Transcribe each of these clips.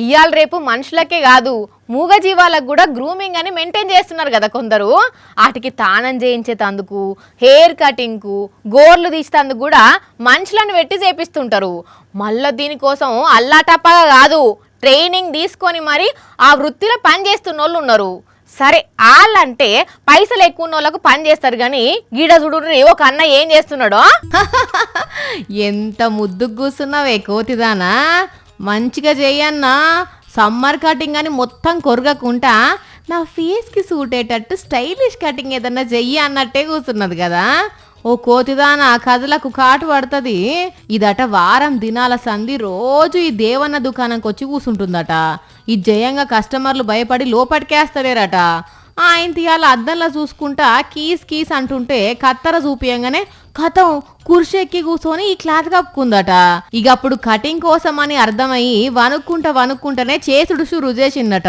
ఇయాల రేపు మనుషులకే కాదు మూగజీవాలకు కూడా గ్రూమింగ్ అని మెయింటైన్ చేస్తున్నారు కదా కొందరు. వాటికి తానం చేయించేటందుకు, హెయిర్ కటింగ్కు, గోర్లు తీసేందుకు కూడా మనుషులను పెట్టి చేపిస్తుంటారు. మళ్ళీ దీనికోసం అల్లాటప్పగా కాదు, ట్రైనింగ్ తీసుకొని మరి ఆ వృత్తిలో పని చేస్తున్న వాళ్ళు ఉన్నారు. సరే వాళ్ళంటే పైసలు ఎక్కువ ఉన్న వాళ్ళకు పని చేస్తారు కానీ గీడ చూడుర్రి ఒక అన్న ఏం చేస్తున్నాడో. ఎంత ముద్దుకు కూర్చున్నావే కోతిదానా, మంచిగా చెయ్యన్నా. సమ్మర్ కటింగ్ అని మొత్తం కొరగకుండా నా ఫేస్కి సూట్ అయ్యేటట్టు స్టైలిష్ కటింగ్ ఏదన్నా చెయ్యి అన్నట్టే కూర్చున్నది కదా. ఓ కోతిదానా, కథలకు కాటు పడుతుంది. ఇదట వారం దినాల సంధి రోజు ఈ దేవన్న దుకాణంకి వచ్చి కూర్చుంటుందట. ఈ జయంగా కస్టమర్లు భయపడి లోపటికేస్తలేరట. ఆయన తీయాల అద్దంలో చూసుకుంటా కీస్ కీస్ అంటుంటే కత్తెర చూపియంగానే కథం కుర్షెక్కి కూర్చొని ఈ క్లాత్ కప్పుకుందట. ఇక అప్పుడు కటింగ్ కోసం అని అర్థమయ్యి వణుక్కుంటనే చేసుడు షురు చేసిందట.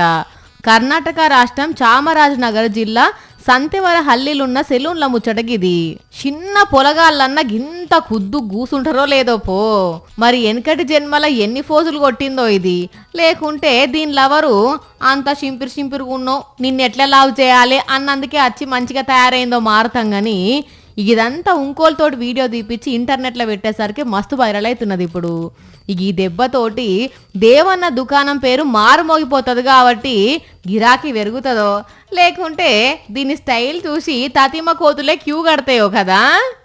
కర్ణాటక రాష్ట్రం చామరాజనగర్ జిల్లా సంతెవర హల్లీలున్న సెలూన్ల ముచ్చటగిది. చిన్న పొలగాళ్ళన్న గింత కుద్దు కూసుంటారో లేదో పో. మరి వెనకటి జన్మల ఎన్ని ఫోజులు కొట్టిందో ఇది. లేకుంటే దీని లవరు అంత సింపిరిగున్నో నిన్నెట్లా లావ్ చేయాలి అన్నందుకే వచ్చి మంచిగా తయారైందో మారుతాం గాని ఇదంతా ఇంకోళ్ళతోటి వీడియో తీపిచ్చి ఇంటర్నెట్లో పెట్టేసరికి మస్తు వైరల్ అవుతున్నది ఇప్పుడు. ఈ దెబ్బతోటి దేవన్న దుకాణం పేరు మారుమోగిపోతుంది కాబట్టి గిరాకీ పెరుగుతుందో లేకుంటే దీని స్టైల్ చూసి తతిమ కోతులే క్యూ కడతాయో కదా.